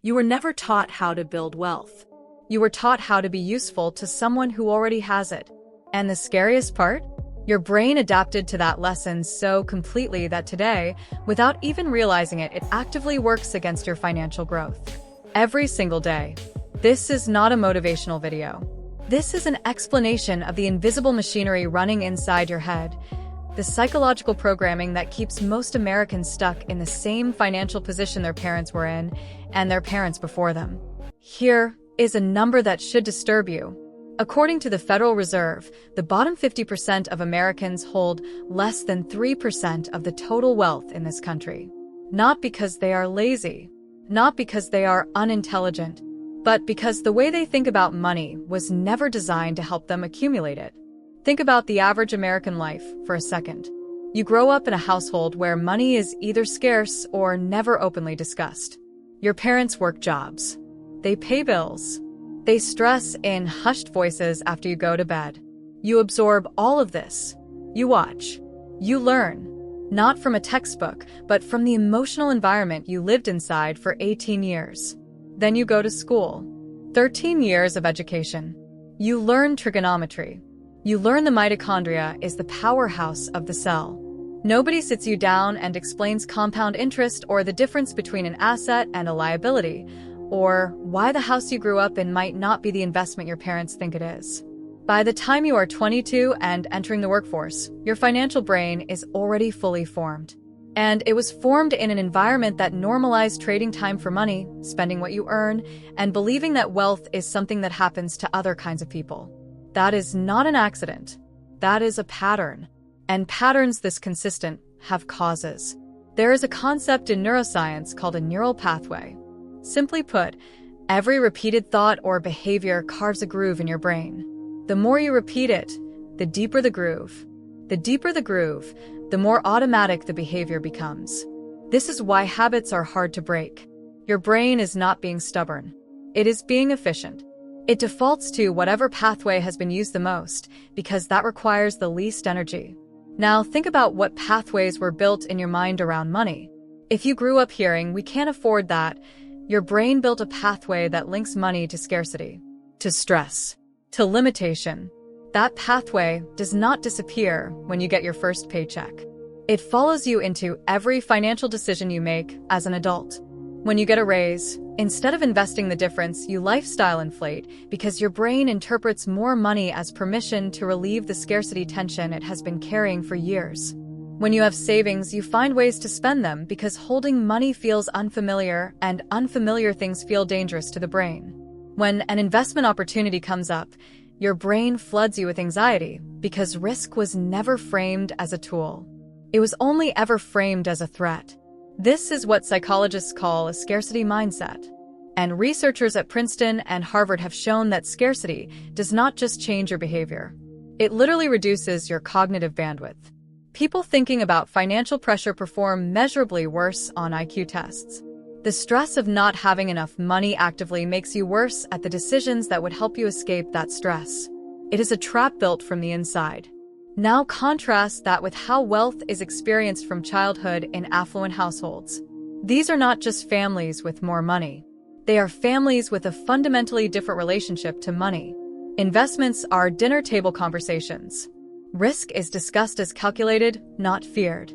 You were never taught how to build wealth. You were taught how to be useful to someone who already has it. And the scariest part? Your brain adapted to that lesson so completely that today, without even realizing it, it actively works against your financial growth. Every single day. This is not a motivational video. This is an explanation of the invisible machinery running inside your head, the psychological programming that keeps most Americans stuck in the same financial position their parents were in and their parents before them. Here is a number that should disturb you. According to the Federal Reserve, the bottom 50% of Americans hold less than 3% of the total wealth in this country. Not because they are lazy, not because they are unintelligent, but because the way they think about money was never designed to help them accumulate it. Think about the average American life for a second. You grow up in a household where money is either scarce or never openly discussed. Your parents work jobs. They pay bills. They stress in hushed voices after you go to bed. You absorb all of this. You watch. You learn. Not from a textbook, but from the emotional environment you lived inside for 18 years. Then you go to school. 13 years of education. You learn trigonometry. You learn the mitochondria is the powerhouse of the cell. Nobody sits you down and explains compound interest or the difference between an asset and a liability, or why the house you grew up in might not be the investment your parents think it is. By the time you are 22 and entering the workforce, your financial brain is already fully formed. And it was formed in an environment that normalized trading time for money, spending what you earn, and believing that wealth is something that happens to other kinds of people. That is not an accident. That is a pattern. And patterns this consistent have causes. There is a concept in neuroscience called a neural pathway. Simply put, every repeated thought or behavior carves a groove in your brain. The more you repeat it, the deeper the groove. The deeper the groove, the more automatic the behavior becomes. This is why habits are hard to break. Your brain is not being stubborn. It is being efficient. It defaults to whatever pathway has been used the most, because that requires the least energy. Now think about what pathways were built in your mind around money. If you grew up hearing, "We can't afford that," your brain built a pathway that links money to scarcity, to stress, to limitation. That pathway does not disappear when you get your first paycheck. It follows you into every financial decision you make as an adult. When you get a raise, instead of investing the difference, you lifestyle inflate because your brain interprets more money as permission to relieve the scarcity tension it has been carrying for years. When you have savings, you find ways to spend them because holding money feels unfamiliar, and unfamiliar things feel dangerous to the brain. When an investment opportunity comes up, your brain floods you with anxiety because risk was never framed as a tool. It was only ever framed as a threat. This is what psychologists call a scarcity mindset. And researchers at Princeton and Harvard have shown that scarcity does not just change your behavior. It literally reduces your cognitive bandwidth. People thinking about financial pressure perform measurably worse on IQ tests. The stress of not having enough money actively makes you worse at the decisions that would help you escape that stress. It is a trap built from the inside. Now contrast that with how wealth is experienced from childhood in affluent households. These are not just families with more money. They are families with a fundamentally different relationship to money. Investments are dinner table conversations. Risk is discussed as calculated, not feared.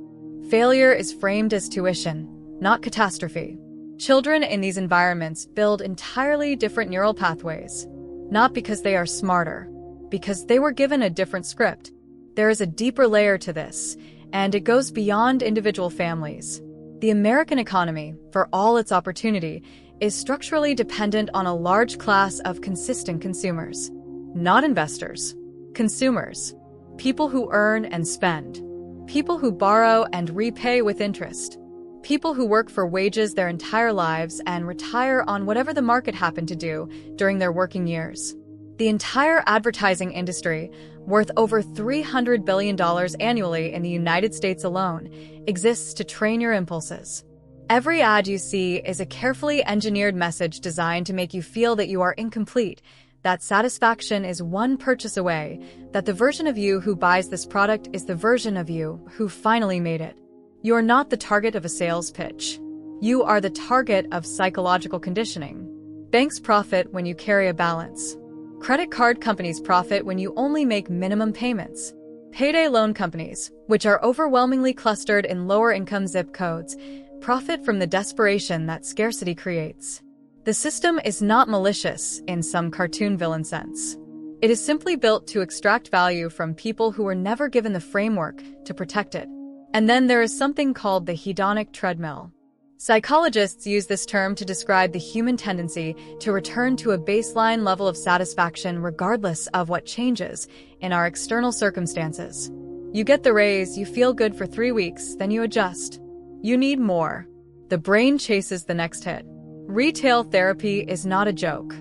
Failure is framed as tuition, not catastrophe. Children in these environments build entirely different neural pathways, not because they are smarter, because they were given a different script. There is a deeper layer to this, and it goes beyond individual families. The American economy, for all its opportunity, is structurally dependent on a large class of consistent consumers. Not investors. Consumers. People who earn and spend. People who borrow and repay with interest. People who work for wages their entire lives and retire on whatever the market happened to do during their working years. The entire advertising industry, worth over $300 billion annually in the United States alone, exists to train your impulses. Every ad you see is a carefully engineered message designed to make you feel that you are incomplete, that satisfaction is one purchase away, that the version of you who buys this product is the version of you who finally made it. You are not the target of a sales pitch. You are the target of psychological conditioning. Banks profit when you carry a balance. Credit card companies profit when you only make minimum payments. Payday loan companies, which are overwhelmingly clustered in lower-income zip codes, profit from the desperation that scarcity creates. The system is not malicious in some cartoon villain sense. It is simply built to extract value from people who were never given the framework to protect it. And then there is something called the hedonic treadmill. Psychologists use this term to describe the human tendency to return to a baseline level of satisfaction regardless of what changes in our external circumstances. You get the raise, you feel good for 3 weeks, then you adjust. You need more. The brain chases the next hit. Retail therapy is not a joke.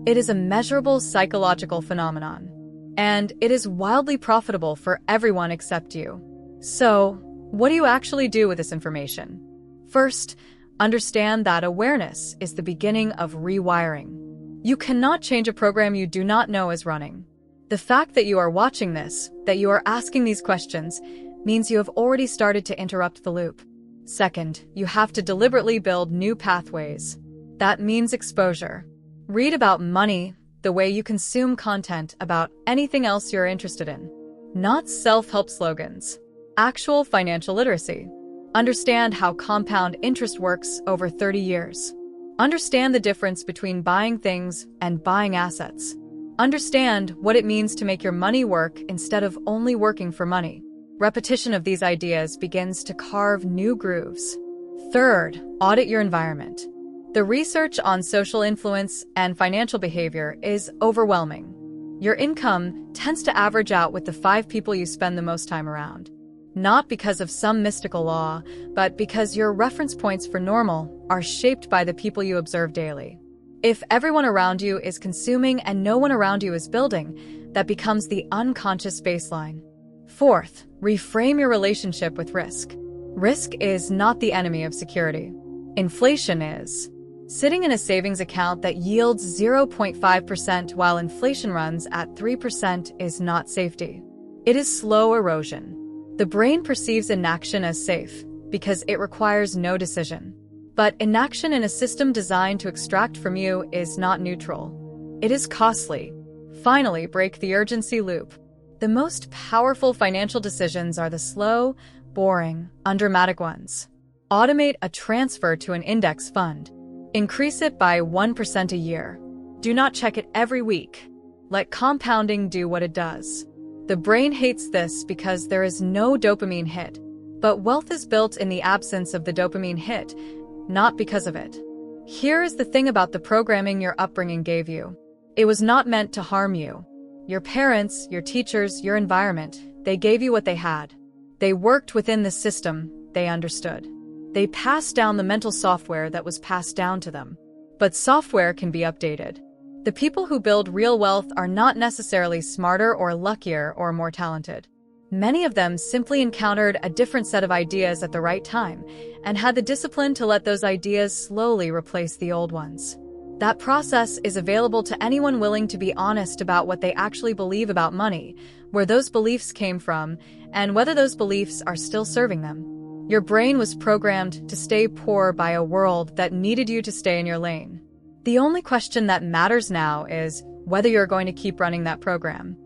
It is a measurable psychological phenomenon. And it is wildly profitable for everyone except you. So, what do you actually do with this information? First, understand that awareness is the beginning of rewiring. You cannot change a program you do not know is running. The fact that you are watching this, that you are asking these questions, means you have already started to interrupt the loop. Second, you have to deliberately build new pathways. That means exposure. Read about money the way you consume content about anything else you're interested in. Not self-help slogans. Actual financial literacy. Understand how compound interest works over 30 years. Understand the difference between buying things and buying assets. Understand what it means to make your money work instead of only working for money. Repetition of these ideas begins to carve new grooves. Third, audit your environment. The research on social influence and financial behavior is overwhelming. Your income tends to average out with the 5 people you spend the most time around. Not because of some mystical law, but because your reference points for normal are shaped by the people you observe daily. If everyone around you is consuming and no one around you is building, that becomes the unconscious baseline. Fourth, reframe your relationship with risk. Risk is not the enemy of security. Inflation is. Sitting in a savings account that yields 0.5% while inflation runs at 3% is not safety. It is slow erosion. The brain perceives inaction as safe because it requires no decision. But inaction in a system designed to extract from you is not neutral. It is costly. Finally, break the urgency loop. The most powerful financial decisions are the slow, boring, undramatic ones. Automate a transfer to an index fund. Increase it by 1% a year. Do not check it every week. Let compounding do what it does. The brain hates this because there is no dopamine hit. But wealth is built in the absence of the dopamine hit, not because of it. Here is the thing about the programming your upbringing gave you. It was not meant to harm you. Your parents, your teachers, your environment, they gave you what they had. They worked within the system, they understood. They passed down the mental software that was passed down to them. But software can be updated. The people who build real wealth are not necessarily smarter or luckier or more talented. Many of them simply encountered a different set of ideas at the right time and had the discipline to let those ideas slowly replace the old ones. That process is available to anyone willing to be honest about what they actually believe about money, where those beliefs came from, and whether those beliefs are still serving them. Your brain was programmed to stay poor by a world that needed you to stay in your lane. The only question that matters now is whether you're going to keep running that program.